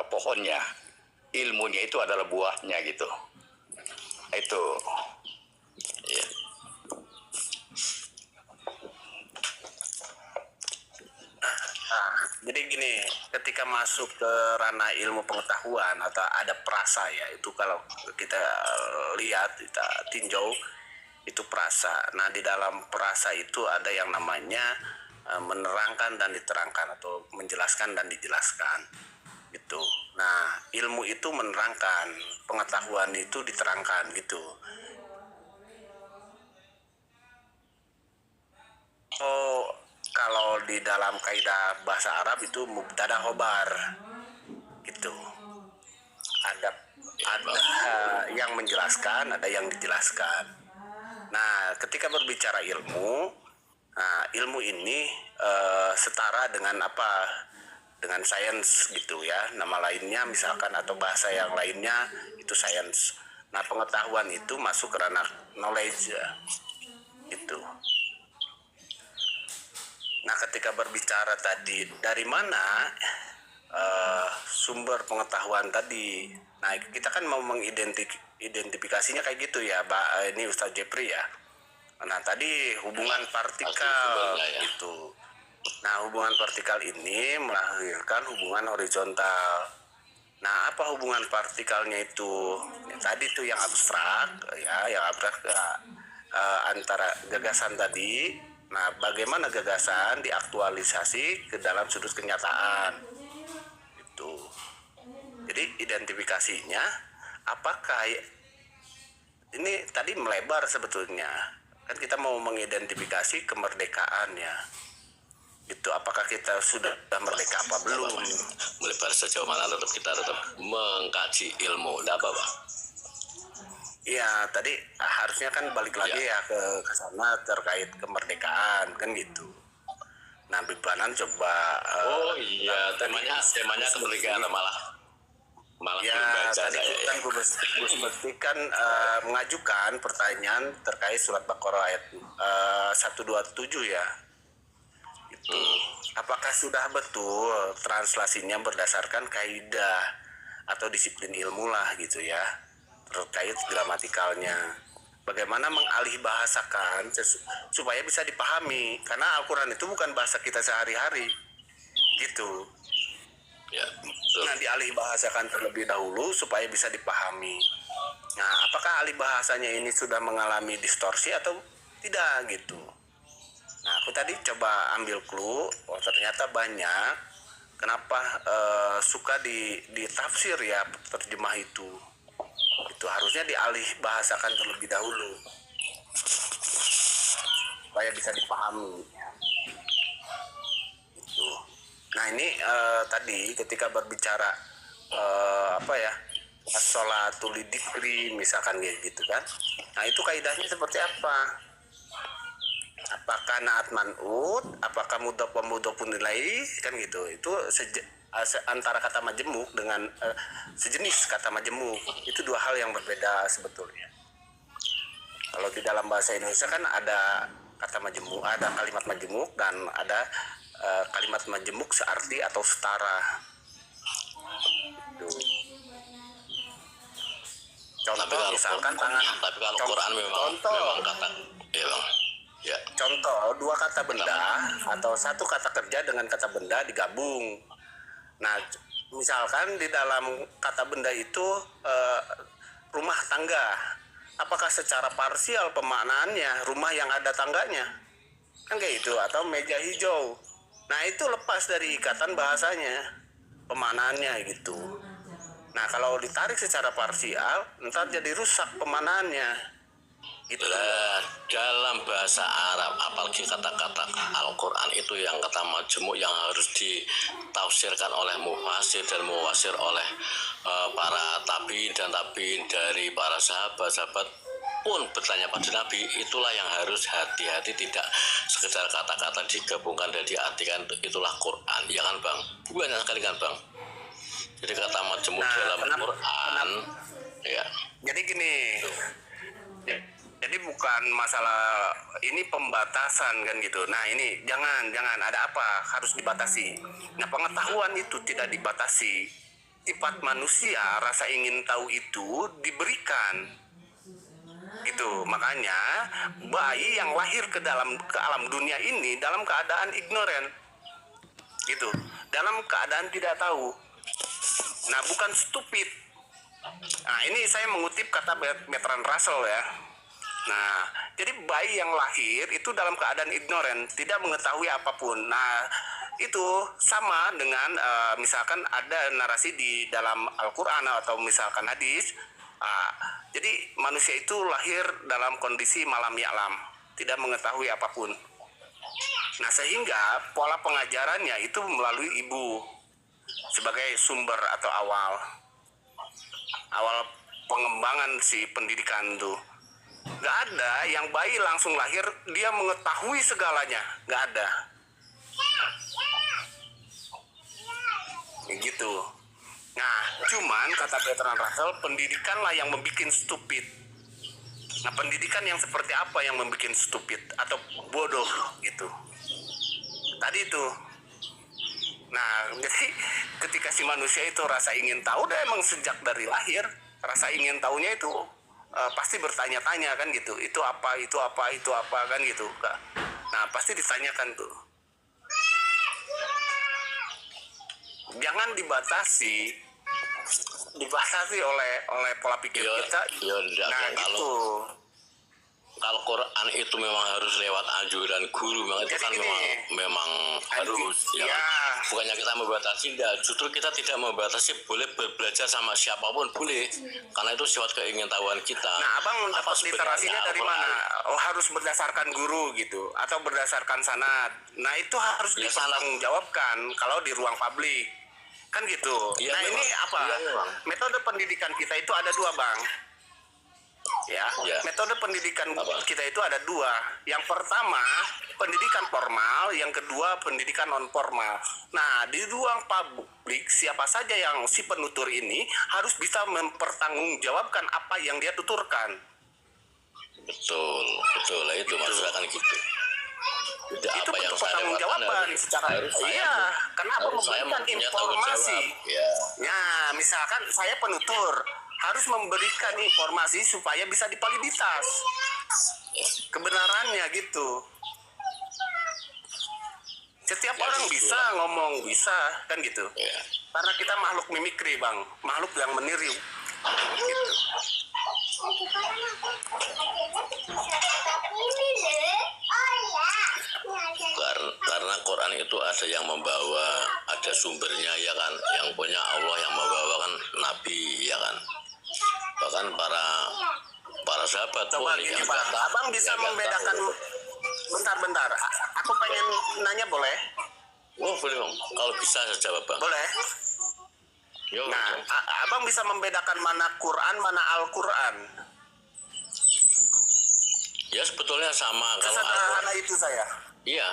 pohonnya, ilmunya itu adalah buahnya gitu. Itu. Ya. Nah, jadi gini, ketika masuk ke ranah ilmu pengetahuan atau ada perasa ya, itu kalau kita lihat, kita tinjau, itu perasa. Nah, di dalam perasa itu ada yang namanya menerangkan dan diterangkan atau menjelaskan dan dijelaskan. Gitu. Nah, ilmu itu menerangkan, pengetahuan itu diterangkan gitu. Oh, kalau di dalam kaidah bahasa Arab itu mubtada khobar gitu. Ada yang menjelaskan, ada yang dijelaskan. Nah, ketika berbicara ilmu, nah, ilmu ini setara dengan apa? Dengan sains gitu ya. Nama lainnya misalkan atau bahasa yang lainnya itu sains. Nah, pengetahuan itu masuk ke ranah knowledge ya. Gitu. Nah, ketika berbicara tadi dari mana sumber pengetahuan tadi, nah kita kan mau mengidentifikasinya kayak gitu ya, ini Ustadz Jepri ya. Nah, tadi hubungan partikel ya. itu. Nah, hubungan partikel ini melahirkan hubungan horizontal. Nah, apa hubungan partikelnya itu? Ya, tadi tuh yang abstrak ya, yang abstrak antara gagasan tadi. Nah, bagaimana gagasan diaktualisasi ke dalam sudut kenyataan? Itu. Jadi identifikasinya apakah ini tadi melebar sebetulnya. Kan kita mau mengidentifikasi kemerdekaan ya. Itu apakah kita sudah merdeka apa belum? Melebar sejauh mana kita tetap mengkaji ilmu, tidak apa-apa. Iya, tadi harusnya kan balik lagi ya ke sana terkait kemerdekaan kan gitu. Nah, Bipanan coba temanya kemerdekaan malah ya, tadi kan Gus Bekti kan mengajukan pertanyaan terkait surat Baqarah ayat 127 ya. Itu. Apakah sudah betul translasinya berdasarkan kaidah atau disiplin ilmu lah gitu ya, terkait gramatikalnya. Bagaimana mengalih bahasakan supaya bisa dipahami, karena Al-Quran itu bukan bahasa kita sehari-hari gitu. Ya, nah, dialih bahasakan terlebih dahulu supaya bisa dipahami. Nah, apakah alih bahasanya ini sudah mengalami distorsi atau tidak gitu. Nah, aku tadi coba ambil clue, oh ternyata banyak. Kenapa suka ditafsir ya terjemah itu. Itu harusnya dialih bahasakan terlebih dahulu supaya bisa dipahami. Itu. Nah, ini tadi ketika berbicara as-sholatul lidikri misalkan gitu kan. Nah, itu kaidahnya seperti apa? Apakah naat man'ut, apakah mudhaf wa mudhafun ilaih kan gitu. Itu antara kata majemuk dengan sejenis kata majemuk. Itu dua hal yang berbeda sebetulnya. Kalau di dalam bahasa Indonesia kan ada kata majemuk, ada kalimat majemuk dan ada kalimat majemuk searti atau setara. Gitu. Contoh misalkan tapi kalau Quran memang kata ya Bang. Ya. Contoh, dua kata benda atau satu kata kerja dengan kata benda digabung. Nah, misalkan di dalam kata benda itu rumah tangga. Apakah secara parsial pemaknaannya rumah yang ada tangganya? Kan kayak itu, atau meja hijau. Nah, itu lepas dari ikatan bahasanya, pemaknaannya gitu. Nah, kalau ditarik secara parsial, ntar jadi rusak pemaknaannya. Itulah dalam bahasa Arab, apalagi kata-kata Al-Quran itu yang kata majemuk yang harus ditafsirkan oleh mufassir dan muwasir oleh para tabiin dan tabiin dari para sahabat-sahabat pun bertanya pada Nabi. Itulah yang harus hati-hati, tidak sekedar kata-kata digabungkan dan diartikan itulah Quran, ya kan Bang? Banyak sekali kan Bang? Jadi kata majemuk dalam Quran ya. Jadi gini, jadi bukan masalah ini pembatasan kan gitu. Nah, ini jangan ada apa harus dibatasi. Nah, pengetahuan itu tidak dibatasi. sifat manusia, rasa ingin tahu itu diberikan. Itu makanya bayi yang lahir ke alam dunia ini dalam keadaan ignoran. Gitu. Dalam keadaan tidak tahu. Nah, bukan stupid. Nah, ini saya mengutip kata Bertrand Russell ya. Nah, jadi bayi yang lahir itu dalam keadaan ignoran, tidak mengetahui apapun. Nah, itu sama dengan misalkan ada narasi di dalam Al-Quran atau misalkan hadis. Jadi manusia itu lahir dalam kondisi malam ya'lam, tidak mengetahui apapun. Nah, sehingga pola pengajarannya itu melalui ibu sebagai sumber atau awal pengembangan si pendidikan tuh. Gak ada yang bayi langsung lahir dia mengetahui segalanya, gak ada. Gitu. Nah, cuman kata Bertrand Russell, pendidikanlah yang membuat stupid. Nah, pendidikan yang seperti apa yang membuat stupid atau bodoh gitu. Tadi itu. Nah, jadi ketika si manusia itu rasa ingin tahu, dia emang sejak dari lahir rasa ingin tahunya itu pasti bertanya-tanya kan gitu. Itu apa kan gitu. Nah, pasti ditanyakan tuh. Jangan dibatasi oleh pola pikir kita. Nah, gitu. Kalau Quran itu memang harus lewat anjuran guru, memang itu kan memang harus ya. Bukannya kita membatasi, enggak. Justru kita tidak membatasi, boleh belajar sama siapapun boleh, karena itu sifat keingintahuan kita. Nah, abang dapat literasinya dari mana? Oh, harus berdasarkan guru gitu atau berdasarkan sanad. Nah, itu harus dipertanggungjawabkan kalau di ruang publik kan gitu. Ya, nah, memang. Ini apa? Ya, metode pendidikan kita itu ada dua, Bang. Ya, metode pendidikan kita itu ada dua. Yang pertama pendidikan formal, yang kedua pendidikan non formal. Nah, di ruang publik siapa saja yang si penutur ini harus bisa mempertanggungjawabkan apa yang dia tuturkan. Betul lah itu maksudnya kan gitu. Itu bentuk pertanggungjawaban secara iya, kenapa memberikan informasi? Ya, misalkan saya penutur harus memberikan informasi supaya bisa divaliditas kebenarannya gitu. Setiap orang bisa ngomong, bisa kan gitu. Karena kita makhluk mimikri, Bang, makhluk yang meniru gitu. Karena Quran itu ada yang membawa, ada sumbernya ya kan, yang punya Allah yang membawa kan Nabi ya kan. Bahkan para sahabat coba pun gini, Bang, abang bisa membedakan bentar aku pengen nanya, boleh? Oh, boleh, Bang. Kalau bisa saya jawab, Bang. Boleh. Nah, abang bisa membedakan mana Quran, mana Al-Quran? Ya, sebetulnya sama. Sesederhana itu saya. Iya.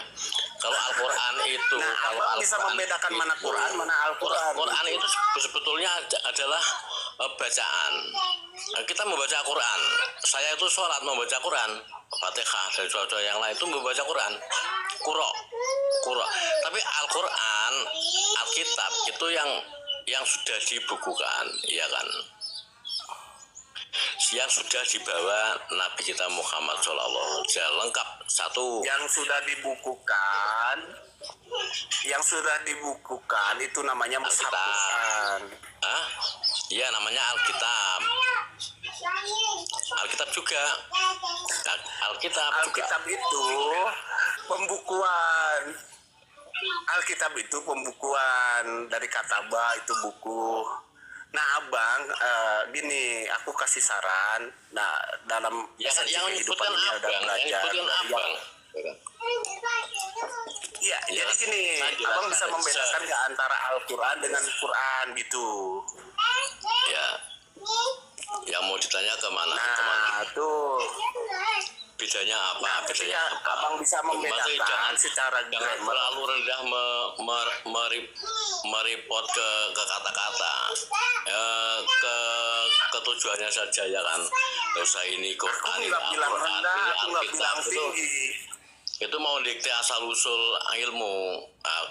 Kalau Al-Quran itu, nah, kalau abang bisa membedakan mana Quran, mana Al-Quran? Quran itu sebetulnya adalah bacaan. Kita membaca Quran. Saya itu sholat membaca Quran, Fatihah dan doa-doa yang lain itu membaca Quran. Qur'an. Tapi Al-Quran, Alkitab itu yang sudah dibukukan, ya kan? Yang sudah dibawa Nabi kita Muhammad SAW, lengkap satu. Yang sudah dibukukan itu namanya Mushaf Quran. Iya, namanya Alkitab. Alkitab juga. Alkitab itu pembukuan. Alkitab itu pembukuan dari kataba, itu buku. Nah, abang, gini, aku kasih saran. Nah, dalam esensi kehidupan ini ada belajar. Iya, jadi gini, abang bisa membedakan nggak antara Al-Quran dengan Quran gitu. Ya, yang mau ditanya kemana? Nah, tuh. Bedanya apa? Nah, ketika abang bisa membedakan secara jangan terlalu rendah mereport ke kata-kata, ke tujuannya saja ya kan. Usah ini Quran, aku nggak bilang rendah, aku nggak bilang tinggi. Itu mau dikte asal usul ilmu,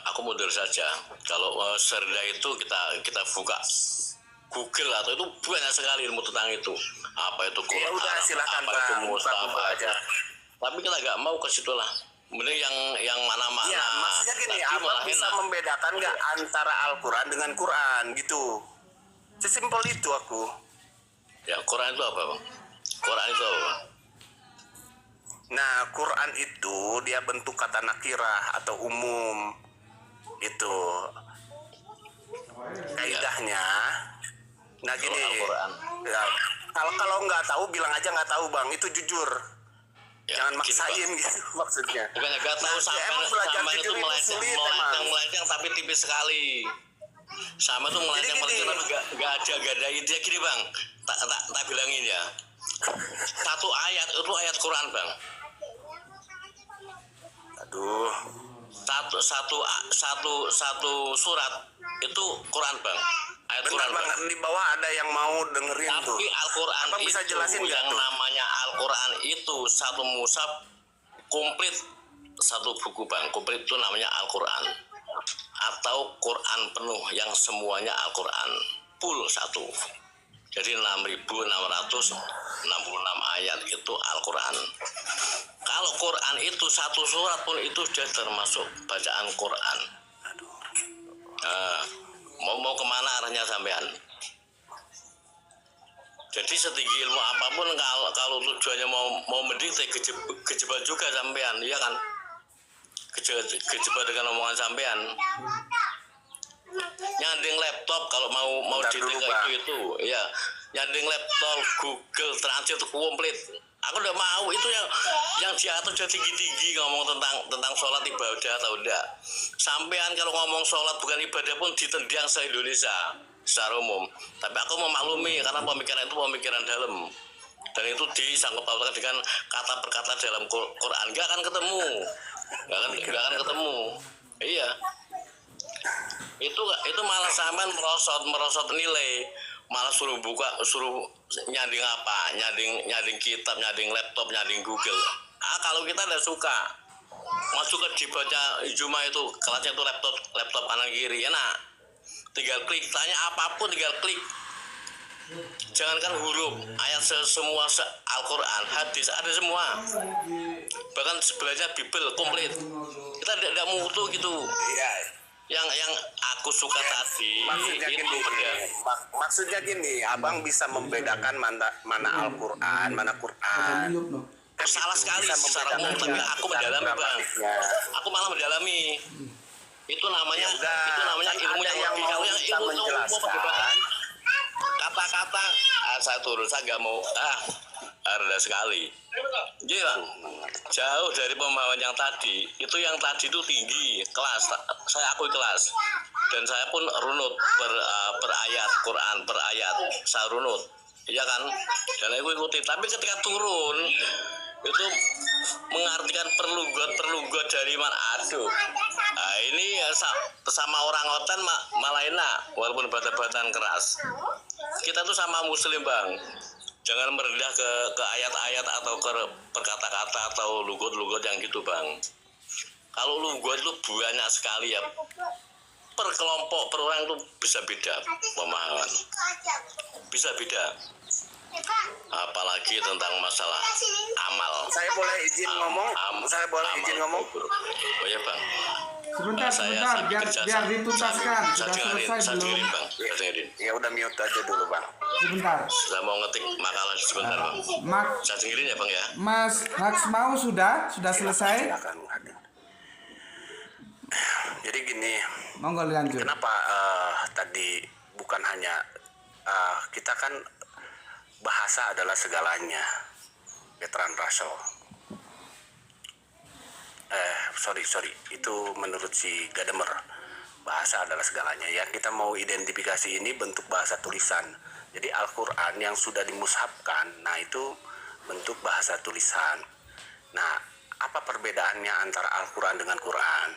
aku mundur saja. Kalau Serda itu kita buka Google atau itu banyak sekali ilmu tentang itu. Apa itu Ya Quran, udah silakan apa Bang, itu buka Mushaf, Google aja. tapi kita nggak mau ke situ lah. Mending yang mana Iya, maksudnya gini, abang bisa membedakan nggak antara Al-Quran dengan Quran gitu. Sesimpel itu aku. Ya, Quran itu apa, Bang? Quran itu apa, Bang? Nah, Quran itu dia bentuk kata nakirah atau umum. Itu kaidahnya. Nah gini, Al-Quran. ya, kalau nggak tahu bilang aja nggak tahu Bang, itu jujur. Ya, Jangan gitu, maksain Bang. gitu maksudnya. Bukannya gak tahu Ya, emang belajar sama itu jujur itu sulit emang. melenceng tapi tipis sekali. Sama tuh melenceng gini. tapi gak ada intinya gini, Bang. Tak bilangin ya. Satu ayat itu ayat Quran, Bang. Aduh, Satu surat itu Quran, Bang. Ayat bentar Quran, Bang, Bang. di bawah ada yang mau dengerin tuh. Tapi Al-Quran Abang bisa itu jelasin nggak yang tuh? namanya Al-Quran itu satu mushaf komplit, satu buku, Bang. Komplit itu namanya Al-Quran atau Quran penuh yang semuanya Al-Quran full satu. Jadi 6.666 ayat itu Al-Quran. Kalau Quran itu satu surat pun itu sudah termasuk bacaan Quran. Nah, mau kemana arahnya sampean? Jadi setinggi ilmu apapun kalau tujuannya mau mendikte kejebak juga sampean, iya kan? Kejebak dengan omongan sampean. Nyanding laptop kalau mau dikte itu, ya. Nyanding laptop, Google Translate itu komplit. Aku udah mau itu yang diatur sudah tinggi-tinggi ngomong tentang sholat ibadah atau enggak. Sampean kalau ngomong sholat bukan ibadah pun ditendang se-Indonesia secara umum. Tapi aku memaklumi karena pemikiran itu pemikiran dalam. Dan itu disangkut pautkan dengan kata per kata dalam Quran. Enggak akan ketemu. Enggak akan ketemu. Iya. Itu malah sampean merosot nilai. Malah suruh nyanding apa, nyanding kitab, nyanding laptop, nyanding Google. Kalau kita tidak suka, masuk ke dibaca Juma itu kelasnya itu laptop kanan kiri, enak. Tinggal klik, tanya apapun tinggal klik. Jangankan huruf, ayat semua Al-Quran, hadis ada semua. Bahkan sebelahnya Bible komplit. Kita tidak mutu gitu. Iya. Yang aku suka tadi maksudnya gini, abang bisa membedakan mana Al-Quran, mana Quran. Salah sekali secara umum, tapi aku mendalami, Bang. Aku malah mendalami. Itu namanya ilmu yang ilmu perdebatan. Kata-kata saya turun, saya nggak mau rendah sekali. Gila, jauh dari pemahaman yang tadi. Itu yang tadi itu tinggi kelas, saya akui kelas. Dan saya pun runut per ayat Quran, per ayat saya runut, iya kan? Dan aku ikuti. Tapi ketika turun itu mengartikan perlugot dari mana? Aduh, nah ini sama orang otan malah enak walaupun bata-batan keras. Kita tuh sama Muslim, Bang. Jangan merendah ke ayat-ayat atau ke perkata-kata atau lugot-lugot yang gitu, Bang. Kalau lugot itu banyak sekali ya. Per kelompok, per orang itu bisa beda pemahaman. Bisa beda. Apalagi tentang masalah amal. Saya boleh izin ngomong? Saya boleh izin ngomong? Oh ya, Bang. Sebentar, biar dituntaskan. Sudah selesai belum? Bang. Ya udah mute aja dulu, Bang. Sebentar. Saya mau ngetik makalah sebentar, Bang. Saya dengerin ya, Bang ya. Mas Haksmau sudah selesai? Silakan. Jadi gini, Monggo lanjut. kenapa tadi bukan hanya kita kan bahasa adalah segalanya, Bertrand Russell. Sorry, itu menurut si Gadamer. Bahasa adalah segalanya. Yang kita mau identifikasi ini bentuk bahasa tulisan. Jadi Al-Quran yang sudah dimushafkan, nah itu bentuk bahasa tulisan. Nah, apa perbedaannya antara Al-Quran dengan Quran?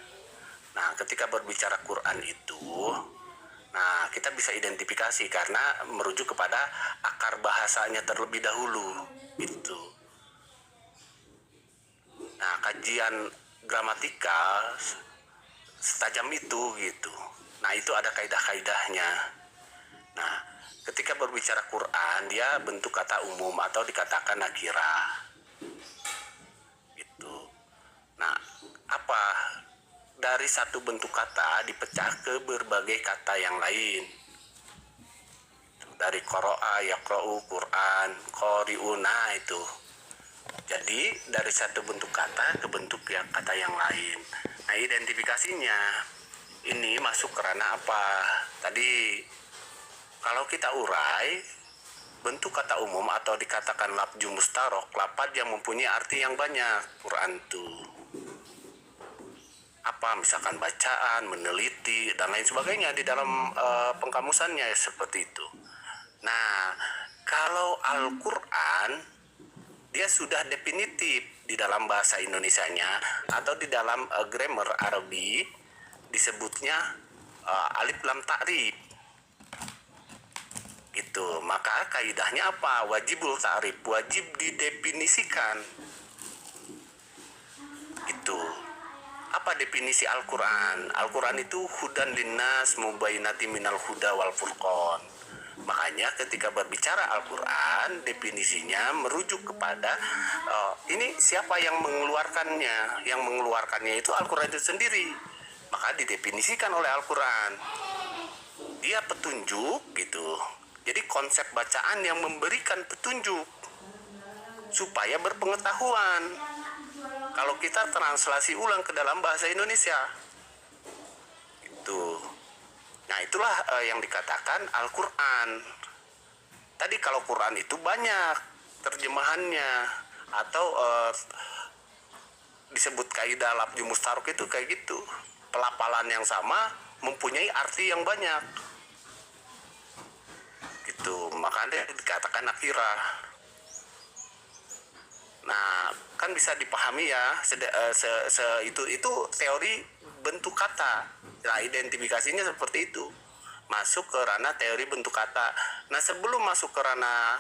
Nah, ketika berbicara Quran itu, nah kita bisa identifikasi karena merujuk kepada akar bahasanya terlebih dahulu, gitu. Nah, kajian gramatikal setajam itu gitu. Nah, itu ada kaidah-kaidahnya. Nah, ketika berbicara Quran, dia bentuk kata umum atau dikatakan nakirah. Gitu. Nah, apa? Dari satu bentuk kata dipecah ke berbagai kata yang lain. Dari qara'a, yaqra'u, Quran, qari'una itu. Jadi dari satu bentuk kata ke bentuk yang kata yang lain. Nah, identifikasinya ini masuk kerana apa? Tadi kalau kita urai bentuk kata umum atau dikatakan lafzu mustarok, lafaz yang mempunyai arti yang banyak. Quran itu apa? Misalkan bacaan, meneliti dan lain sebagainya di dalam pengkamusannya seperti itu. Nah, kalau Al-Quran dia sudah definitif di dalam bahasa Indonesianya atau di dalam grammar Arabi disebutnya alif lam ta'rif. Gitu. Maka kaidahnya apa? Wajibul ta'rif, wajib didefinisikan. Itu. Apa definisi Al-Quran? Al-Quran itu hudan linnas mubayyinati minal huda wal furqan. Makanya ketika berbicara Al-Quran, definisinya merujuk kepada ini siapa yang mengeluarkannya. Yang mengeluarkannya itu Al-Quran itu sendiri. Maka didefinisikan oleh Al-Quran. Dia petunjuk gitu. Jadi konsep bacaan yang memberikan petunjuk supaya berpengetahuan. Kalau kita translasi ulang ke dalam bahasa Indonesia, itu. Nah, itulah yang dikatakan Al-Quran. Tadi kalau Quran itu banyak terjemahannya atau disebut kaidah lafzu mustarok itu kayak gitu. Pelafalan yang sama mempunyai arti yang banyak. Gitu. Makanya dikatakan nakirah. Nah, kan bisa dipahami ya, itu teori bentuk kata. Nah, identifikasinya seperti itu. Masuk ke ranah teori bentuk kata. Nah, sebelum masuk ke ranah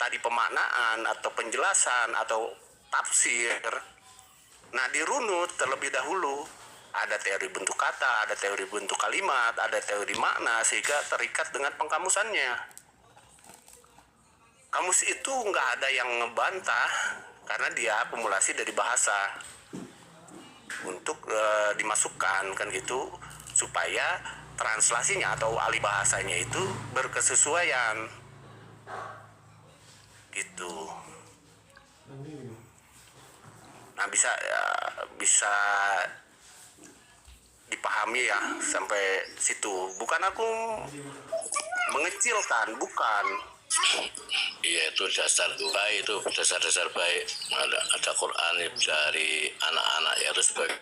tadi pemaknaan atau penjelasan atau tafsir, nah dirunut terlebih dahulu. Ada teori bentuk kata, ada teori bentuk kalimat, ada teori makna sehingga terikat dengan pengkamusannya. Kamus itu nggak ada yang ngebantah karena dia akumulasi dari bahasa untuk dimasukkan kan gitu supaya translasinya atau alih bahasanya itu berkesesuaian gitu. Nah, bisa dipahami ya sampai situ. Bukan aku mengecilkan, bukan. Iya, itu dasar baik, itu dasar-dasar baik. Ada Quran dari anak-anak ya, terus sebagai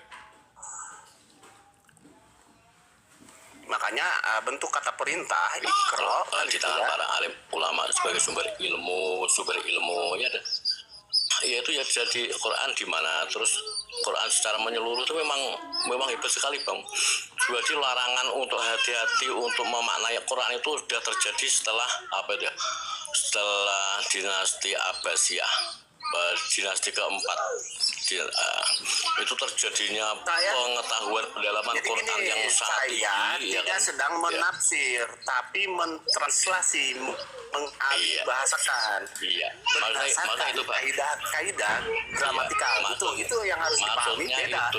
makanya bentuk kata perintah ikro di tangan para alim ulama sebagai sumber ilmu ya. Ya itu ya jadi Quran di mana, terus Quran secara menyeluruh itu memang hebat sekali Bang. Jadi larangan untuk hati-hati untuk memaknai Quran itu sudah terjadi setelah setelah dinasti Abbasiyah, dinasti keempat. Itu terjadinya pengetahuan pendalaman Quran yang sangat tinggi. Saya tidak sedang menafsir, tapi mentranslasi, mengalihbahasakan. Iya. Berdasarkan itu kaidah gramatikal. Itu yang harus dipahami. Beda.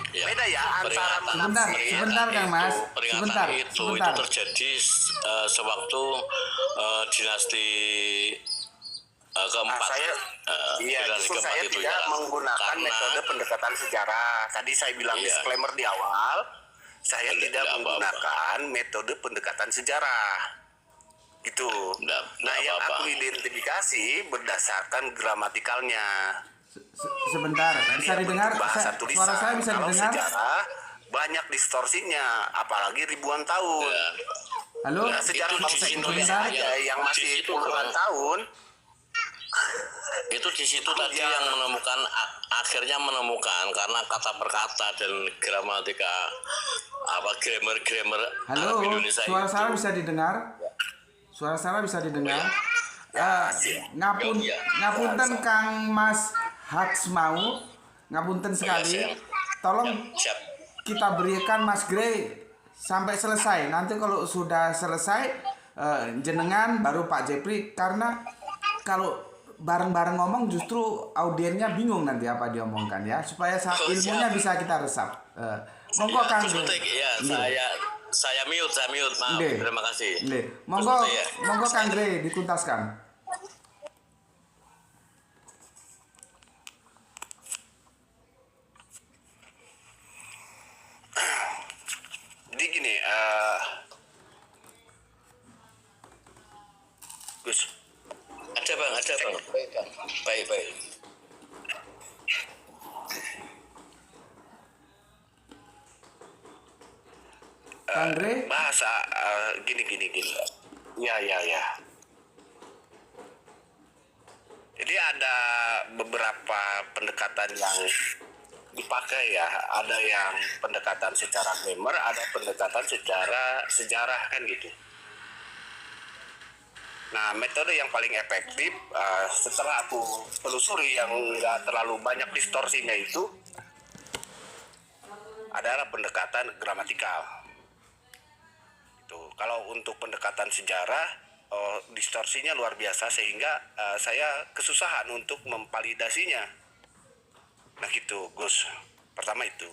Beda ya antara menafsir. Sebentar Kang Mas. Peringatan itu terjadi sewaktu dinasti keempat. Justru saya tidak menggunakan metode pendekatan sejarah. Tadi saya bilang disclaimer di awal, saya tidak menggunakan metode pendekatan sejarah. Itu. Yang aku identifikasi berdasarkan gramatikalnya. Sebentar, bisa didengar? Bahasa tulisan. Suara saya bisa Kalau didengar? sejarah banyak distorsinya, apalagi ribuan tahun. Halo? Sejarah bangsa Indonesia aja yang masih puluhan tahun. Itu di situ tadi yang akhirnya menemukan karena kata per kata dan gramatika grammar Halo, Indonesia suara itu. saya bisa didengar? Suara saya bisa didengar? Ngapunten Kang Mas Haksmau, ngapunten Oh, ya, sekali. siap. Tolong Siap. kita berikan Mas Gray sampai selesai. Nanti kalau sudah selesai jenengan baru Pak Jepri, karena kalau bareng-bareng ngomong justru audiennya bingung nanti apa dia omongkan ya, supaya Oh, ilmunya siap. bisa kita resap. Monggo Ya, Kang Gus Gray. Mutik, ya, Nggih. saya mute, maaf. Nggih. Terima kasih. Nggih. Gus Monggo, Mutik, ya. monggo Kang Gray dituntaskan. Jadi gini, Gus, Ada bang. Baik. Kang Gray, bahasa gini. Ya. Jadi ada beberapa pendekatan yang dipakai ya. Ada yang pendekatan secara grammar, ada pendekatan secara sejarah kan gitu. Nah, metode yang paling efektif setelah aku telusuri yang nggak terlalu banyak distorsinya itu adalah pendekatan gramatikal. Itu kalau untuk pendekatan sejarah distorsinya luar biasa sehingga saya kesusahan untuk memvalidasinya. Nah gitu, Gus. Pertama itu.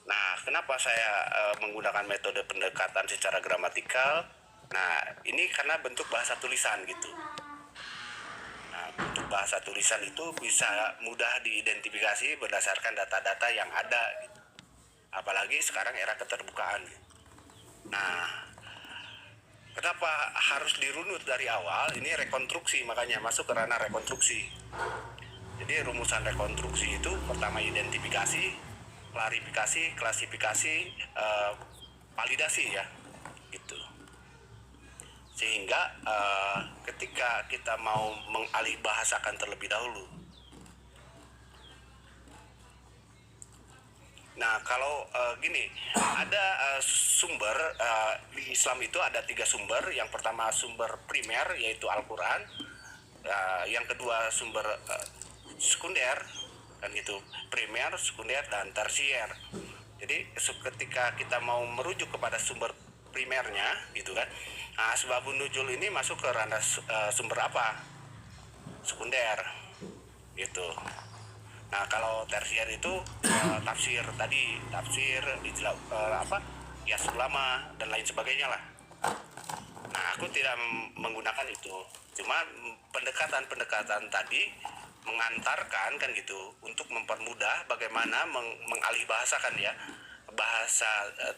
Nah, kenapa saya menggunakan metode pendekatan secara gramatikal? Nah, ini karena bentuk bahasa tulisan gitu. Nah, bentuk bahasa tulisan itu bisa mudah diidentifikasi berdasarkan data-data yang ada gitu. Apalagi sekarang era keterbukaan. Nah, kenapa harus dirunut dari awal? Ini rekonstruksi, makanya masuk ke ranah rekonstruksi. Jadi rumusan rekonstruksi itu pertama identifikasi, klarifikasi, klasifikasi, validasi ya, gitu. Sehingga ketika kita mau mengalih bahasakan terlebih dahulu. Nah, kalau gini, ada sumber di Islam itu ada 3 sumber. Yang pertama sumber primer yaitu Al-Quran, yang kedua sumber sekunder kan gitu, primer, sekunder dan tersier. Jadi ketika kita mau merujuk kepada sumber primernya gitu kan, nah, asbabun nuzul ini masuk ke ranah sumber apa? Sekunder gitu. Nah, kalau tersier itu tafsir tadi, tafsir ya ulama dan lain sebagainya lah. Nah, aku tidak menggunakan itu. Cuma pendekatan tadi mengantarkan kan gitu untuk mempermudah bagaimana mengalih bahasakan ya bahasa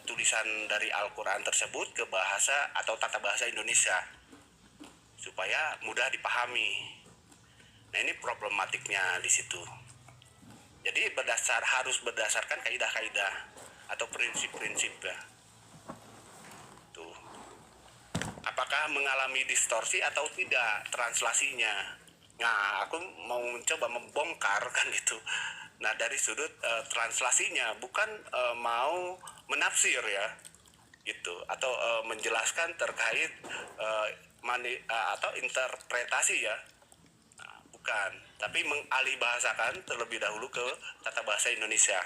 tulisan dari Al-Quran tersebut ke bahasa atau tata bahasa Indonesia supaya mudah dipahami. Nah, ini problematiknya di situ. Jadi harus berdasarkan kaidah-kaidah atau prinsip-prinsip ya. Tuh. Apakah mengalami distorsi atau tidak translasinya? Nah, aku mau mencoba membongkar kan gitu. Nah, dari sudut translasinya, bukan mau menafsir ya, gitu, atau menjelaskan terkait atau interpretasi ya. Bukan, tapi mengalih bahasakan terlebih dahulu ke tata bahasa Indonesia.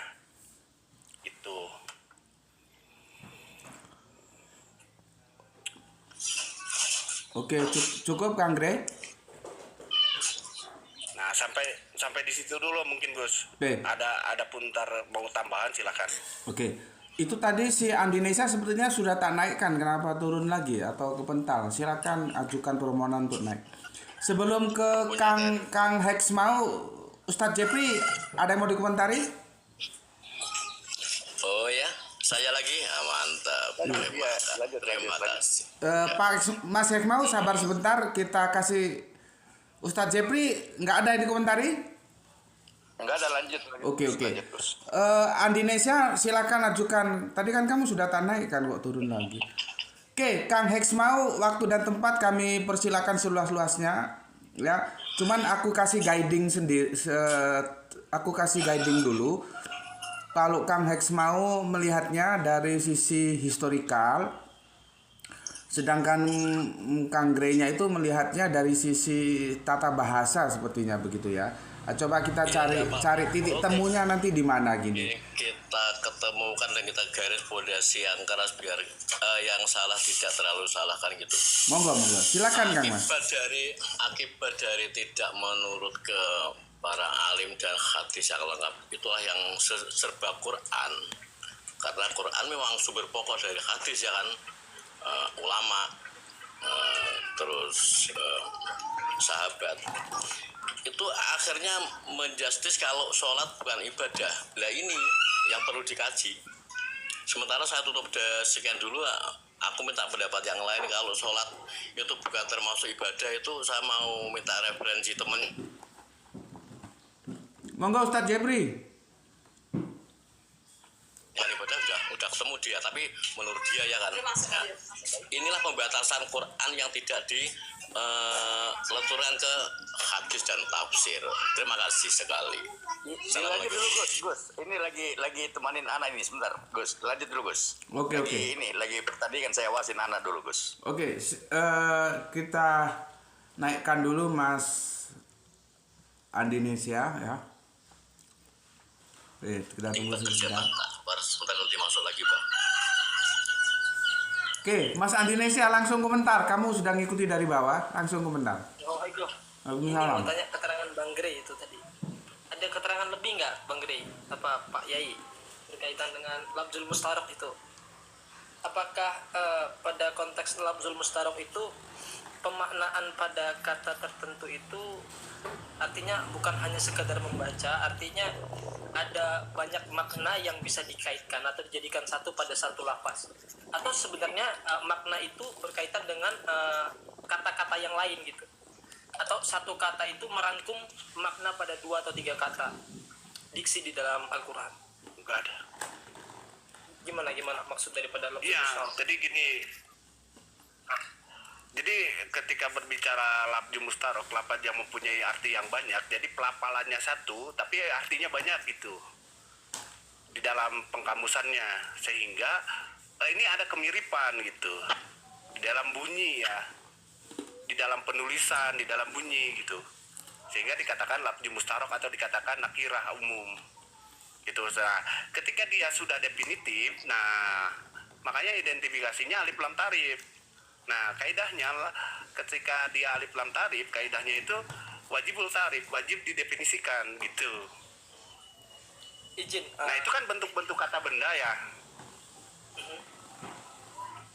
Itu. oke, cukup Kang Gray. Nah, sampai di situ dulu mungkin Gus. Oke. Ada pun ntar mau tambahan silakan. Oke, itu tadi si Andinesa sepertinya sudah tak naikkan, kenapa turun lagi atau kepental? Silakan ajukan permohonan untuk naik. Sebelum ke Kang Hex mau, Ustadz Jepri ada yang mau dikomentari? Oh ya, saya lagi. Mantap. Terima kasih. Pak Mas Hex mau sabar sebentar, kita kasih Ustadz Jepri, nggak ada yang dikomentari? Enggak ada, lanjut. Oke. Lanjut, terus. Andinesia silakan ajukan. Tadi kan kamu sudah tak naik kan kok turun lagi. Oke, Kang Hex mau waktu dan tempat kami persilakan seluas-luasnya ya. Cuman aku kasih guiding sendiri, aku kasih guiding dulu. Kalau Kang Hex mau melihatnya dari sisi historikal, sedangkan Kang Gray-nya itu melihatnya dari sisi tata bahasa sepertinya begitu ya. Coba kita cari titik temunya nanti di mana gini. Kita ketemukan dan kita garis fondasi yang keras biar yang salah tidak terlalu salah kan gitu. Monggo, silakan Kang Mas. Akibat dari tidak menurut ke para alim dan hadis yang lengkap itulah yang serba Quran. Karena Quran memang sumber pokok dari hadis ya kan, ulama, terus sahabat. Itu akhirnya menjustis kalau sholat bukan ibadah. Lah ini yang perlu dikaji. Sementara saya tutup sekian dulu. Aku minta pendapat yang lain kalau sholat itu bukan termasuk ibadah, itu saya mau minta referensi temen. Monggo Ustadz Jebri. Yang ibadah udah ketemu dia, tapi menurut dia ya kan. Ya, inilah pembatasan Quran yang tidak leturan ke hadis dan tafsir. Terima kasih sekali. Lanjut dulu Gus. Ini lagi temanin Ana ini sebentar. Gus, lanjut dulu Gus. Oke. Ini lagi tadi kan saya wasin Ana dulu Gus. Oke, kita naikkan dulu Mas Andinesia ya. Kita tunggu sebentar. Sebentar nanti masuk lagi Bang. Oke, Mas Andinesia langsung komentar. Kamu sudah ngikuti dari bawah, langsung komentar. Oh, itu. Ini Waalaikumsalam. mau tanya keterangan Bang Grey itu tadi. Ada keterangan lebih nggak Bang Grey? Apa Pak Yai berkaitan dengan lafzul mustarok itu? Apakah pada konteks lafzul mustarok itu pemaknaan pada kata tertentu itu artinya bukan hanya sekedar membaca, artinya ada banyak makna yang bisa dikaitkan atau dijadikan satu pada satu lafaz, atau sebenarnya makna itu berkaitan dengan kata-kata yang lain gitu, atau satu kata itu merangkum makna pada 2 atau 3 kata diksi di dalam Al-Quran. Enggak ada. Gimana maksud daripada lafaz Iya, mustarok? jadi gini. Jadi ketika berbicara lafzu mustarok, lafaz yang mempunyai arti yang banyak, jadi pelafalannya satu, tapi artinya banyak gitu di dalam pengkamusannya, sehingga ini ada kemiripan gitu di dalam bunyi ya, di dalam penulisan, di dalam bunyi gitu, sehingga dikatakan lafzu mustarok atau dikatakan nakirah umum gitu. Nah, ketika dia sudah definitif, nah makanya identifikasinya alif lam tarif. Nah, kaidahnya ketika dia alif lam tarif, kaidahnya itu wajibul tarif, wajib didefinisikan gitu. Izin. Nah, itu kan bentuk-bentuk kata benda ya.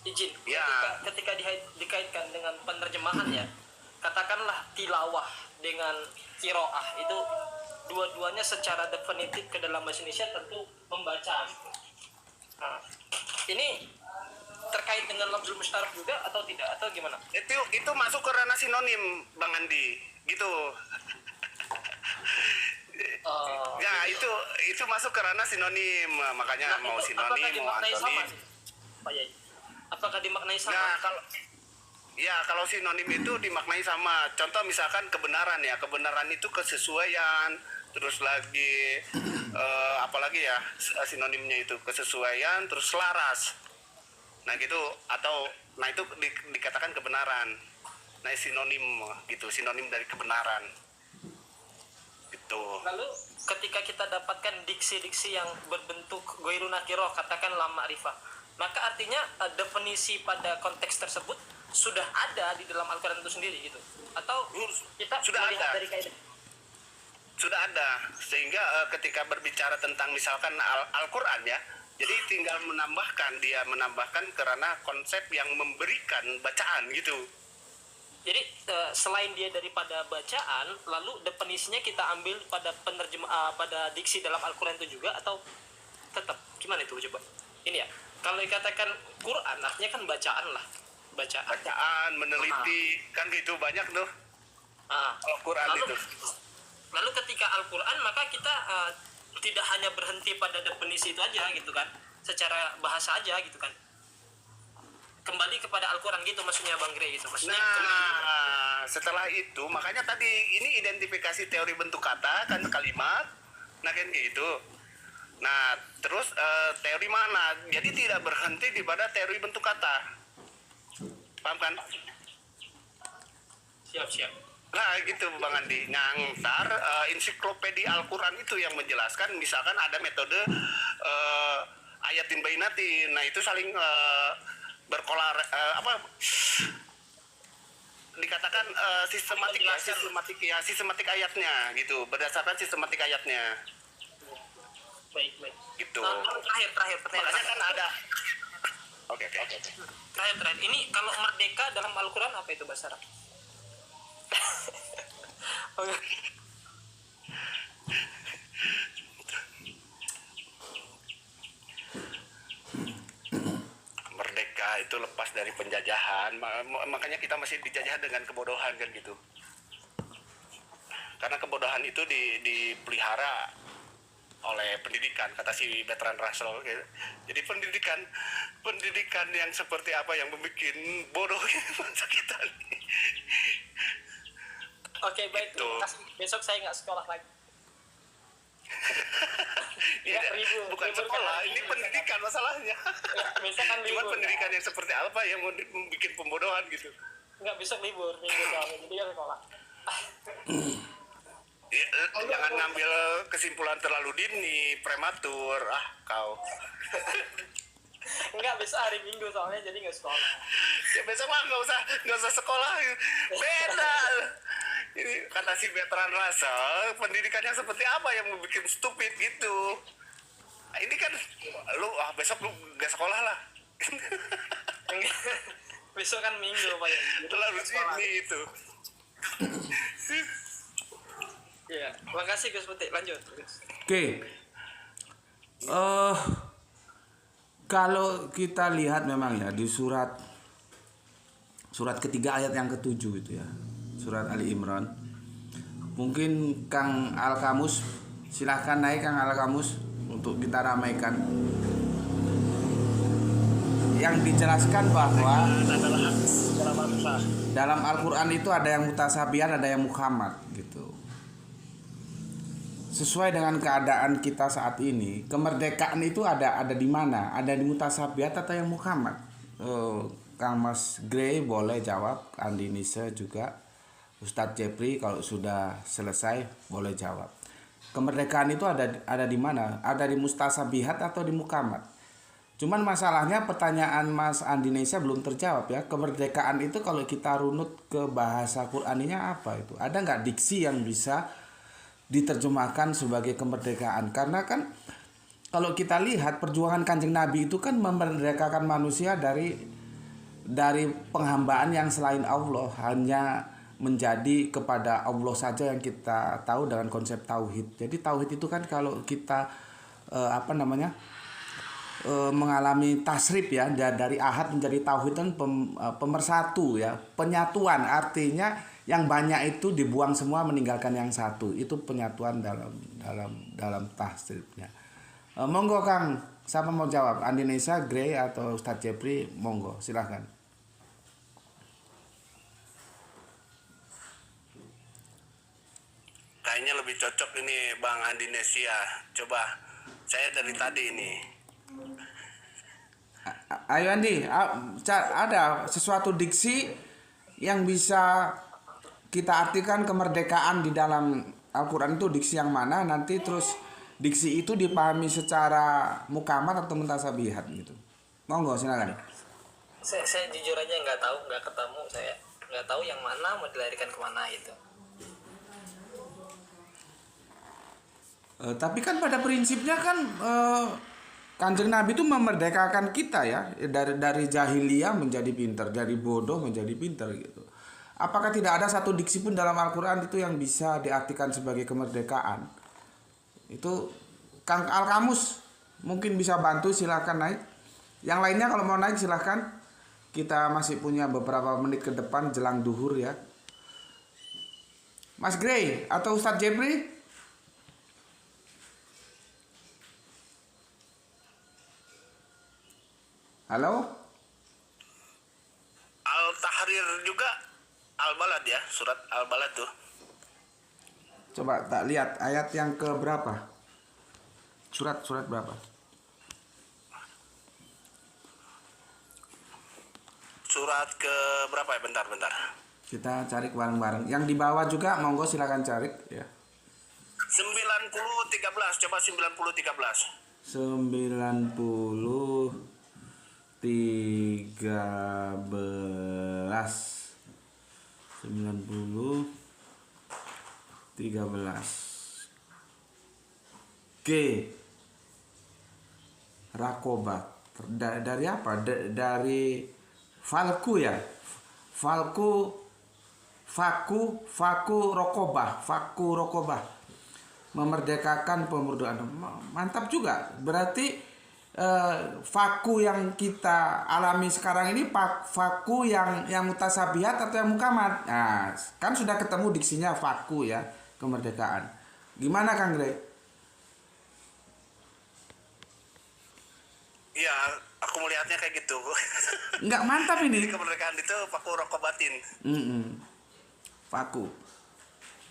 Izin. Ya. Ketika dikaitkan dengan penerjemahan ya, katakanlah tilawah dengan qiraah itu dua-duanya secara definitif ke dalam bahasa Indonesia tentu membaca. Nah, ini terkait dengan lafzul mustarok juga atau tidak, atau gimana? Itu masuk ke ranah sinonim, Bang Andi, gitu. Ya, gitu. itu masuk ke ranah sinonim, makanya mau sinonim, apakah mau dimaknai sama antonim. sih, Pak Yai? Apakah dimaknai sama? Nah, kalau sinonim itu dimaknai sama. Contoh misalkan kebenaran ya, kebenaran itu kesesuaian, terus lagi apalagi ya sinonimnya itu kesesuaian, terus selaras. Nah gitu, atau nah itu dikatakan kebenaran. Nah sinonim gitu, sinonim dari kebenaran. Gitu. Lalu ketika kita dapatkan diksi-diksi yang berbentuk ghairu nakirah, katakan lam ma'rifah, maka artinya definisi pada konteks tersebut sudah ada di dalam Al-Quran itu sendiri gitu, atau kita sudah melihat ada dari kaidah? Sudah ada, sehingga ketika berbicara tentang misalkan Al-Quran ya, jadi tinggal menambahkan karena konsep yang memberikan bacaan gitu. Jadi selain dia daripada bacaan, lalu definisinya kita ambil pada pada diksi dalam Al-Quran itu juga, atau tetap gimana itu coba? Ini ya, kalau dikatakan Quran artinya kan bacaan lah, Bacaan, meneliti, kan gitu banyak tuh Al-Quran itu. Lalu ketika Al-Quran maka kita tidak hanya berhenti pada definisi itu aja gitu kan, secara bahasa aja gitu kan, kembali kepada Al-Quran gitu maksudnya Bang Grey gitu maksudnya. Nah, setelah itu makanya tadi ini identifikasi teori bentuk kata kan kalimat, nah kan gitu. Nah terus teori mana? Jadi tidak berhenti di pada teori bentuk kata, paham kan? Siap. Nah gitu Bang Andi. Nah ntar ensiklopedia Al-Quran itu yang menjelaskan misalkan ada metode ayatin bainatin. Nah itu saling berkolar apa dikatakan sistematik ayatnya gitu berdasarkan sistematik ayatnya Baik, baik. gitu. Terakhir pertanyaan. Makanya kan ada. Oke. Terakhir. Ini kalau merdeka dalam Al-Quran apa itu bahasa Arab? Oke. Merdeka itu lepas dari penjajahan, makanya kita masih dijajah dengan kebodohan kan gitu. Karena kebodohan itu dipelihara oleh pendidikan, kata si Bertrand Russell gitu. Jadi pendidikan yang seperti apa yang membuat bodoh bangsa kita nih. Oke, baik. Gitu. Terima kasih. Besok saya nggak sekolah lagi. Ya, bukan libur sekolah, kan. ini pendidikan masalahnya. Ya, besok kan libur. Cuman pendidikan yang seperti apa yang mau bikin pembodohan gitu. Nggak, besok libur minggu soalnya, jadi nggak sekolah. Ya, jangan ngambil kesimpulan terlalu dini, prematur. Kau. Enggak, besok hari Minggu soalnya, jadi nggak sekolah. Ya besok mah nggak usah sekolah. Beda. Ini kata si Bertrand Russell, pendidikannya seperti apa yang membuat stupid gitu. Nah, ini kan besok lu nggak sekolah lah. Besok kan Minggu Pak ya. Terlalu dini itu. Iya, makasih Gus Putih. Lanjut. Oke. Kalau kita lihat memang ya di surat ketiga ayat yang ketujuh itu ya, surat Ali Imran. Mungkin Kang Al-Kamus, silahkan naik Kang Al-Kamus untuk kita ramaikan. Yang dijelaskan bahwa dalam Al-Quran itu ada yang mutasabihat, ada yang muhammad gitu. Sesuai dengan keadaan kita saat ini, kemerdekaan itu ada di mana? Ada di mutasabihat atau yang muhammad? Kang Mas Gray boleh jawab, Andi Nisa juga, Ustadz Jepri kalau sudah selesai boleh jawab. Kemerdekaan itu ada di mana? Ada di mustasabihat atau di muhammad? Cuman masalahnya pertanyaan Mas Andi Nisa belum terjawab ya. Kemerdekaan itu kalau kita runut ke bahasa Qur'aninya apa itu? Ada nggak diksi yang bisa diterjemahkan sebagai kemerdekaan? Karena kan kalau kita lihat perjuangan Kanjeng Nabi itu kan memerdekakan manusia dari penghambaan yang selain Allah, hanya menjadi kepada Allah saja yang kita tahu dengan konsep tauhid. Jadi tauhid itu kan kalau kita mengalami tasrif ya, dari ahad menjadi tauhid kan pemersatu ya, penyatuan, artinya yang banyak itu dibuang semua meninggalkan yang satu, itu penyatuan dalam tasrifnya. Monggo Kang, siapa mau jawab? Andi Nisa, Gray atau Ustadz Jepri? Monggo silahkan. Kayaknya lebih cocok ini Bang Andi Nesia. Coba, saya dari tadi ini. Ayo Andi, ada sesuatu diksi yang bisa kita artikan kemerdekaan di dalam Al-Quran itu diksi yang mana, nanti terus diksi itu dipahami secara mukamat atau mutasabihat gitu. Monggo silakan. Saya jujur aja nggak tahu, nggak ketemu, saya nggak tahu yang mana mau dilarikan kemana itu. Tapi kan pada prinsipnya kan Kanjeng Nabi itu memerdekakan kita ya, dari jahiliyah menjadi pintar, dari bodoh menjadi pintar gitu. Apakah tidak ada satu diksi pun dalam Al-Quran itu yang bisa diartikan sebagai kemerdekaan? Itu Kang Al-Kamus mungkin bisa bantu, silahkan naik. Yang lainnya kalau mau naik silahkan. Kita masih punya beberapa menit ke depan jelang duhur ya. Mas Gray atau Ustadz Jepri? Halo? Al-Tahrir juga Al-Balad ya, surat Al-Balad tuh. Coba tak lihat ayat yang ke berapa? Surat berapa? Surat ke berapa ya? Bentar. Kita cari bareng-bareng. Yang di bawah juga monggo silakan cari ya. 90-13, coba 90-13. 90-13. Oke. Rakobat. Dari apa? Dari Falku ya. Faku rokobah. Memerdekakan pemurduan. Mantap juga. Berarti faku yang kita alami sekarang ini faku yang mutasabihat atau yang mukamat. Nah, kan sudah ketemu diksinya faku ya, kemerdekaan. Gimana Kang Grey? Iya, aku melihatnya kayak gitu. Enggak, mantap Jadi ini. kemerdekaan itu paku rokobatin. Faku.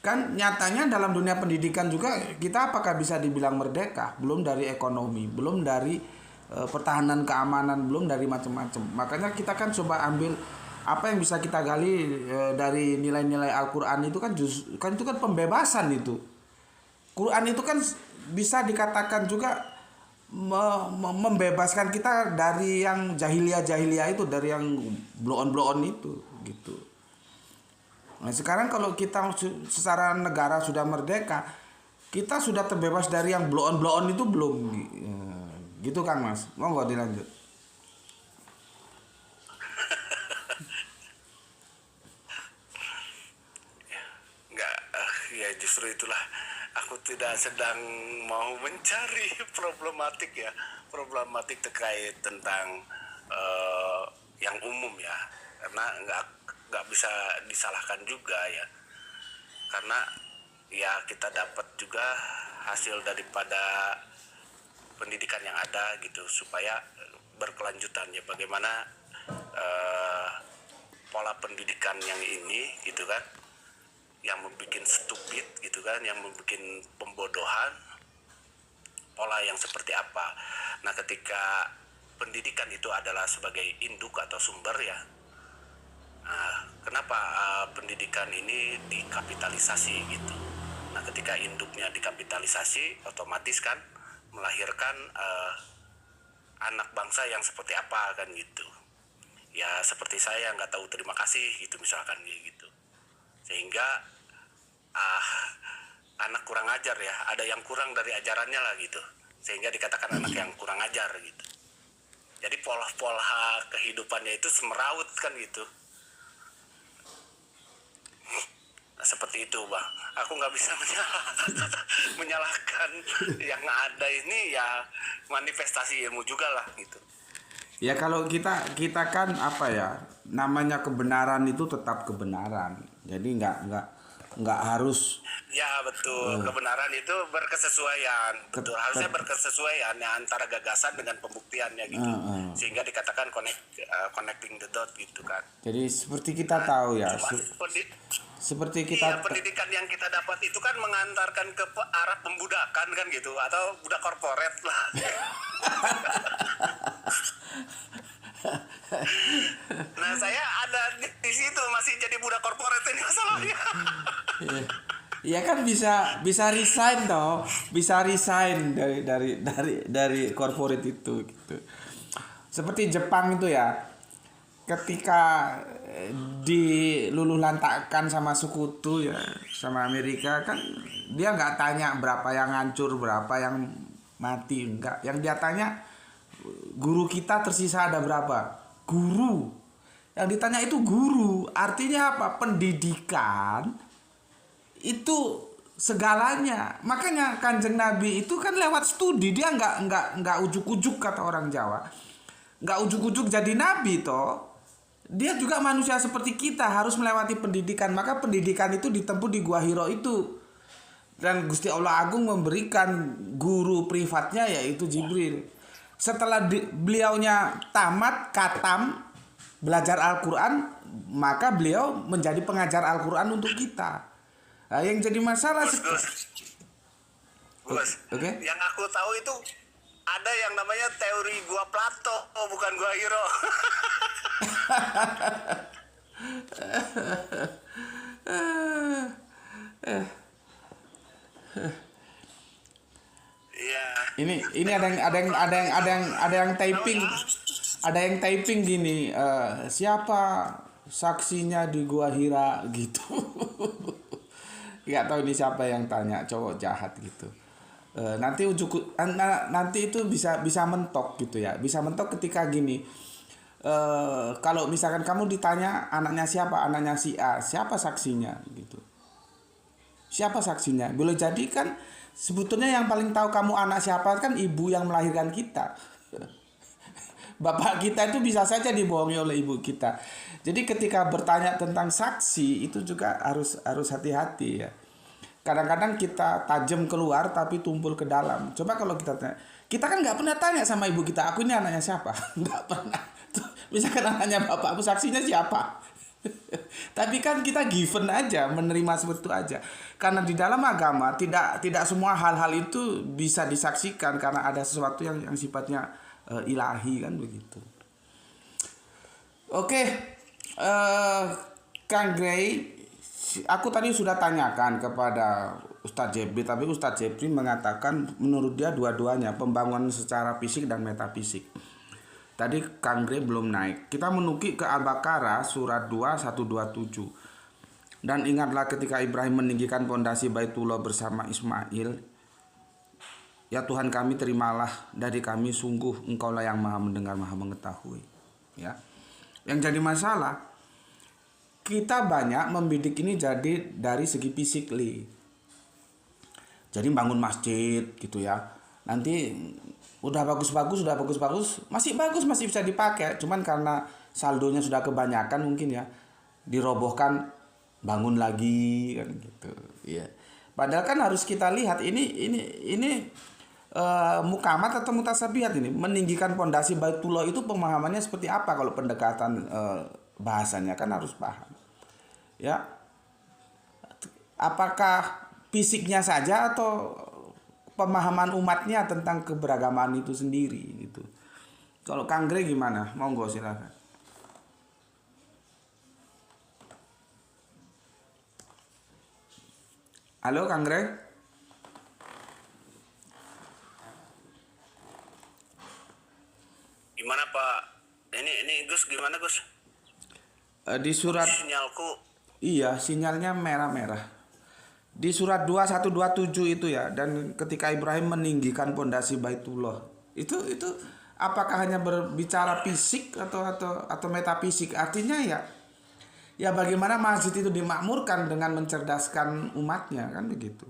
Kan nyatanya dalam dunia pendidikan juga kita apakah bisa dibilang merdeka? Belum dari ekonomi, belum dari pertahanan keamanan, belum dari macam-macam. Makanya kita kan coba ambil apa yang bisa kita gali dari nilai-nilai Al-Qur'an itu kan itu kan pembebasan itu. Quran itu kan bisa dikatakan juga membebaskan kita dari yang jahiliyah itu, dari yang blow on itu gitu. Nah, sekarang kalau kita secara negara sudah merdeka, kita sudah terbebas dari yang blow on itu belum? Gitu Kang Mas. Monggo dilanjut. Enggak, ya justru itulah aku tidak sedang mau mencari problematik terkait tentang yang umum ya, karena nggak bisa disalahkan juga ya, karena ya kita dapat juga hasil daripada pendidikan yang ada gitu, supaya berkelanjutan ya, bagaimana pola pendidikan yang ini gitu kan, yang membuat stupid gitu kan, yang membuat pembodohan, pola yang seperti apa. Nah, ketika pendidikan itu adalah sebagai induk atau sumber ya, nah, kenapa pendidikan ini dikapitalisasi gitu. Nah, ketika induknya dikapitalisasi, otomatis kan melahirkan anak bangsa yang seperti apa kan gitu. Ya seperti saya nggak tahu terima kasih gitu misalkan gitu. Sehingga anak kurang ajar ya, ada yang kurang dari ajarannya lah gitu, sehingga dikatakan anak yang kurang ajar gitu. Jadi pola kehidupannya itu semeraut kan gitu. Nah, seperti itu Bang, aku nggak bisa menyalahkan yang ada ini, ya manifestasi ilmu juga lah gitu. Ya kalau kita kan apa ya, namanya kebenaran itu tetap kebenaran. Jadi nggak harus. Ya betul, kebenaran itu berkesesuaian, betul, harusnya berkesesuaian ya, antara gagasan dengan pembuktiannya gitu, sehingga dikatakan connecting the dot gitu kan. Jadi seperti kita tahu ya, seperti kita pendidikan yang kita dapat itu kan mengantarkan ke arah pembudakan kan gitu, atau budak korporat lah. Nah, saya ada di situ masih jadi budak korporat ini masalahnya. Ya kan bisa resign toh, bisa resign dari corporate itu gitu. Seperti Jepang itu ya, ketika diluluh lantakkan sama sekutu ya, sama Amerika kan, dia nggak tanya berapa yang hancur, berapa yang mati, enggak. Yang dia tanya, guru kita tersisa ada berapa? Guru. Yang ditanya itu guru. Artinya apa? Pendidikan itu segalanya. Makanya Kanjeng Nabi itu kan lewat studi, dia nggak ujuk-ujuk kata orang Jawa, nggak ujuk-ujuk jadi nabi toh. Dia juga manusia seperti kita, harus melewati pendidikan. Maka pendidikan itu ditempuh di Gua Hiro itu, dan Gusti Allah Agung memberikan guru privatnya yaitu Jibril. Setelah beliaunya tamat katam belajar Al-Quran, maka beliau menjadi pengajar Al-Quran untuk kita. Nah, yang jadi masalah Gus, Oke. Yang aku tahu itu ada yang namanya teori gua Plato, bukan gua Hiro. Ini ada yang typing gini, siapa saksinya di Gua Hira gitu. Nggak tahu ini siapa yang tanya, cowok jahat gitu. Nanti itu bisa mentok gitu ya, bisa mentok ketika gini. Kalau misalkan kamu ditanya anaknya siapa, anaknya si A, siapa saksinya gitu. Siapa saksinya? Boleh jadi kan sebetulnya yang paling tahu kamu anak siapa kan ibu yang melahirkan kita. Bapak kita itu bisa saja dibohongi oleh ibu kita. Jadi ketika bertanya tentang saksi itu juga harus hati-hati ya. Kadang-kadang kita tajam keluar tapi tumpul ke dalam. Coba kalau kita tanya, kita kan nggak pernah tanya sama ibu kita, aku ini anaknya siapa? Nggak pernah. Misalkan anaknya bapakmu, saksinya siapa? Tapi kan kita given aja, menerima seperti itu aja. Karena di dalam agama tidak semua hal-hal itu bisa disaksikan karena ada sesuatu yang sifatnya ilahi kan begitu. Oke, Kang Gray, aku tadi sudah tanyakan kepada Ustadz Jebri, tapi Ustadz Jebri mengatakan menurut dia dua-duanya, pembangunan secara fisik dan metafisik. Tadi Kang Gray belum naik. Kita menukik ke Al-Baqarah surat 2 127. Dan ingatlah ketika Ibrahim meninggikan pondasi Baitullah bersama Ismail. Ya Tuhan kami, terimalah dari kami, sungguh Engkaulah yang Maha mendengar, Maha mengetahui. Ya. Yang jadi masalah, kita banyak membidik ini jadi dari segi fisikly. Jadi bangun masjid gitu ya. Nanti udah bagus-bagus, masih bagus, masih bisa dipakai. Cuman karena saldonya sudah kebanyakan mungkin ya, dirobohkan, bangun lagi kan gitu. Iya. Padahal kan harus kita lihat ini mukamat atau mutasabihat ini, meninggikan pondasi Baitullah itu pemahamannya seperti apa kalau pendekatan bahasanya kan harus paham. Ya. Apakah fisiknya saja atau pemahaman umatnya tentang keberagaman itu sendiri gitu. Kalau Kang Gray gimana? Monggo silakan. Halo Kang Gray? Gimana Pak? Ini Gus, gimana Gus? Di surat Sinyalku. Iya, sinyalnya merah-merah. Di surat 2127 itu ya, dan ketika Ibrahim meninggikan pondasi Baitullah. Itu apakah hanya berbicara fisik atau metafisik? Artinya ya bagaimana masjid itu dimakmurkan dengan mencerdaskan umatnya kan begitu.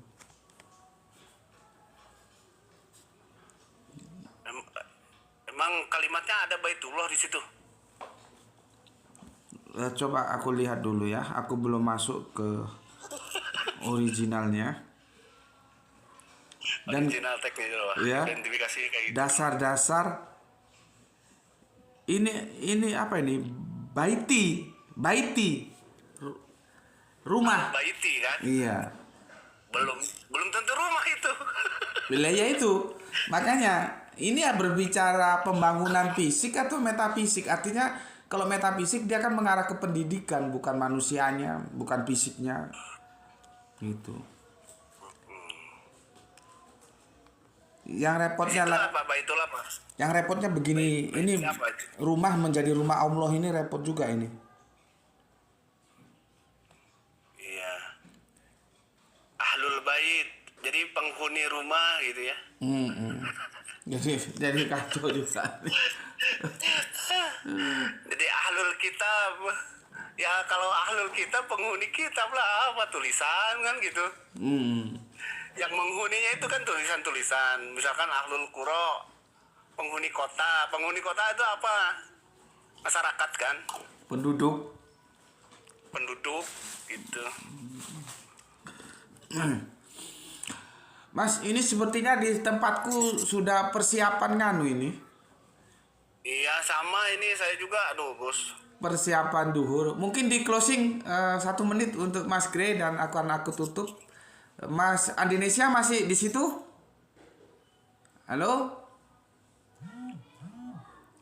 Emang kalimatnya ada Baitullah di situ? Coba aku lihat dulu ya. Aku belum masuk ke originalnya. Dan Original tag-nya dulu, Pak. Ya, Identifikasi kayak gitu. dasar-dasar ini apa ini? Baiti. Rumah. Baiti kan? Iya. Belum tentu rumah itu. Wilayah itu. Makanya ini ya berbicara pembangunan fisik atau metafisik. Artinya kalau metafisik dia akan mengarah ke pendidikan, bukan manusianya, bukan fisiknya. Gitu. Yang repotnya Itulah Pak, Baitullah Pak. Yang repotnya begini, ini rumah menjadi rumah Allah ini repot juga ini. Iya. Ahlul Bait. Jadi penghuni rumah gitu ya. Jadi kacau juga. Jadi ahlul kitab. Ya kalau ahlul kitab penghuni kitab lah, apa tulisan kan gitu. Yang menghuninya itu kan tulisan-tulisan. Misalkan ahlul qura, penghuni kota. Penghuni kota itu apa? Masyarakat kan? Penduduk gitu. Mas, ini sepertinya di tempatku sudah persiapan nganu ini. Iya sama ini saya juga, aduh Gus. Persiapan duhur. Mungkin di closing 1 menit untuk Mas Gray dan aku tutup. Mas Indonesia masih di situ? Halo?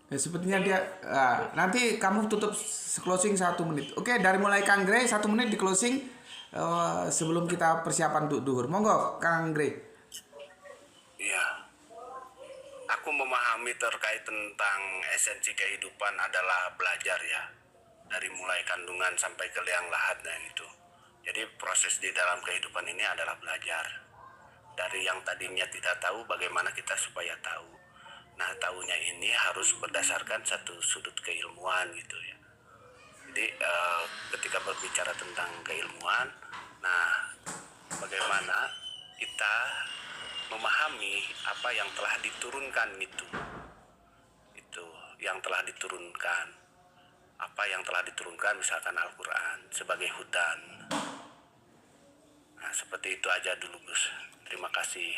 Ya, sepertinya dia nanti kamu tutup closing 1 menit. Oke, dari mulai Kang Gray 1 menit di closing sebelum kita persiapan untuk duhur. Monggo Kang Gray. Iya. aku memahami terkait tentang esensi kehidupan adalah belajar ya. Dari mulai kandungan sampai ke liang lahatnya gitu. Jadi proses di dalam kehidupan ini adalah belajar. Dari yang tadinya tidak tahu, bagaimana kita supaya tahu. Nah, tahunya ini harus berdasarkan satu sudut keilmuan gitu ya. Jadi ketika berbicara tentang keilmuan, nah bagaimana kita memahami apa yang telah diturunkan itu yang telah diturunkan, apa yang telah diturunkan misalkan Al-Quran sebagai hudan. Nah, seperti itu aja dulu Gus. Terima kasih.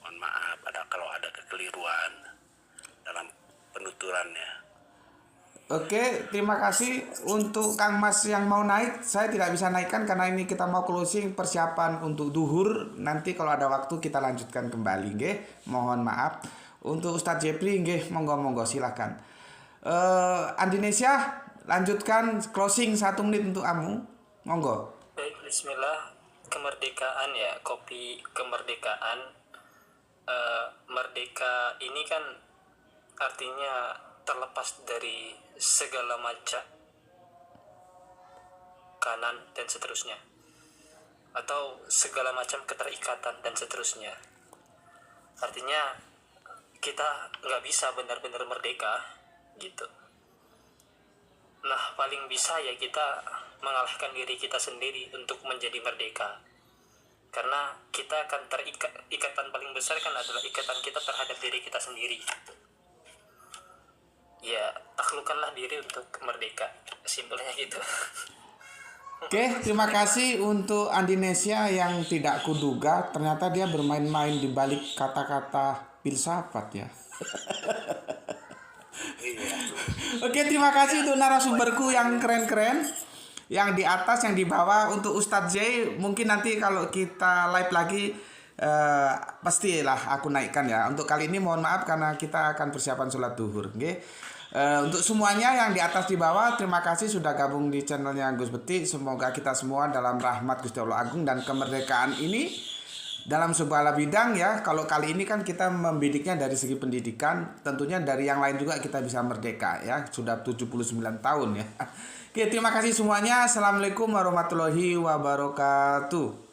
Mohon maaf kalau ada kekeliruan dalam penuturannya. Oke, terima kasih untuk Kang Mas yang mau naik. Saya tidak bisa naikkan karena ini kita mau closing persiapan untuk duhur. Nanti kalau ada waktu kita lanjutkan kembali, nggih. Mohon maaf. Untuk Ustadz Jepri, nggih, monggo silakan. Andinesia, lanjutkan closing 1 menit untuk kamu. Monggo. Baik, bismillah. Kemerdekaan ya, kopi kemerdekaan. Merdeka ini kan artinya terlepas dari segala macam kanan dan seterusnya, atau segala macam keterikatan dan seterusnya. Artinya kita nggak bisa benar-benar merdeka gitu. Nah, paling bisa ya kita mengalahkan diri kita sendiri untuk menjadi merdeka, karena kita akan terikat. Ikatan paling besar kan adalah ikatan kita terhadap diri kita sendiri. Ya, taklukkanlah diri untuk merdeka, simpelnya gitu. Oke, terima kasih untuk Andinesia yang tidak kuduga ternyata dia bermain-main di balik kata-kata filsafat ya. Oke, terima kasih untuk narasumberku yang keren-keren, yang di atas, yang di bawah. Untuk Ustadz J, mungkin nanti kalau kita live lagi pastilah aku naikkan ya. Untuk kali ini mohon maaf karena kita akan persiapan sholat duhur. Untuk semuanya yang di atas di bawah, terima kasih sudah gabung di channelnya Gus Beti. Semoga kita semua dalam rahmat Gusti Allah Agung dan kemerdekaan ini dalam segala bidang ya. Kalau kali ini kan kita membidiknya dari segi pendidikan, tentunya dari yang lain juga kita bisa merdeka ya. Sudah 79 tahun ya. Oke, terima kasih semuanya. Assalamualaikum warahmatullahi wabarakatuh.